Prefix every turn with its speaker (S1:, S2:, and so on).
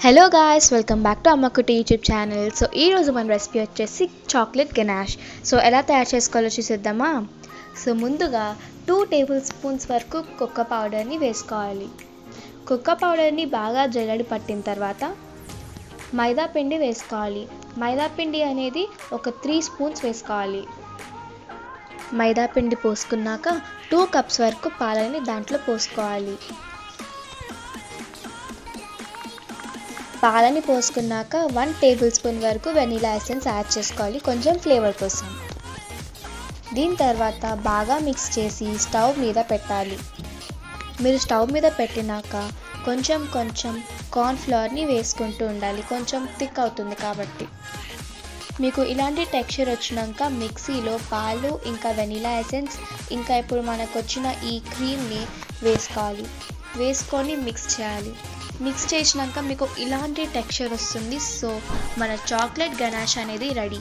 S1: Hello guys, welcome back to అమ్మకుటి YouTube channel. So ఈరోజు మన రెసిపీ వచ్చేసి చాక్లెట్ గనాష్. సో ఎలా తయారు చేసుకోవాలో చూసేద్దామా. సో ముందుగా 2 టేబుల్ స్పూన్స్ వరకు కోకో పౌడర్ని వేసుకోవాలి. కోకో పౌడర్ని బాగా జల్లెడ పట్టిన తర్వాత మైదా పిండి వేసుకోవాలి. మైదా పిండి అనేది ఒక 3 స్పూన్స్ వేసుకోవాలి. మైదా పిండి పోసుకున్నాక 2 కప్స్ వరకు పాలని దాంట్లో పోసుకోవాలి. పాలని పోసుకున్నాక 1 టేబుల్ స్పూన్ వరకు వెనిలా ఎసెన్స్ యాడ్ చేసుకోవాలి, కొంచెం ఫ్లేవర్ కోసం. దీని తర్వాత బాగా మిక్స్ చేసి స్టవ్ మీద పెట్టాలి. మీరు స్టవ్ మీద పెట్టినాక కొంచెం కార్న్ ఫ్లోర్ని వేసుకుంటూ ఉండాలి, కొంచెం థిక్ అవుతుంది కాబట్టి. మీకు ఇలాంటి టెక్స్చర్ వచ్చినాక మిక్సీలో పాలు ఇంకా వెనిలా ఎసెన్స్ ఇంకా ఇప్పుడు మనకు వచ్చిన ఈ క్రీమ్ని వేసుకోవాలి. వేసుకొని మిక్స్ చేయాలి. మిక్స్ చేసినాక మీకు ఇలాంటి టెక్స్చర్ వస్తుంది. సో మన చాక్లెట్ గనాష్ అనేది రెడీ.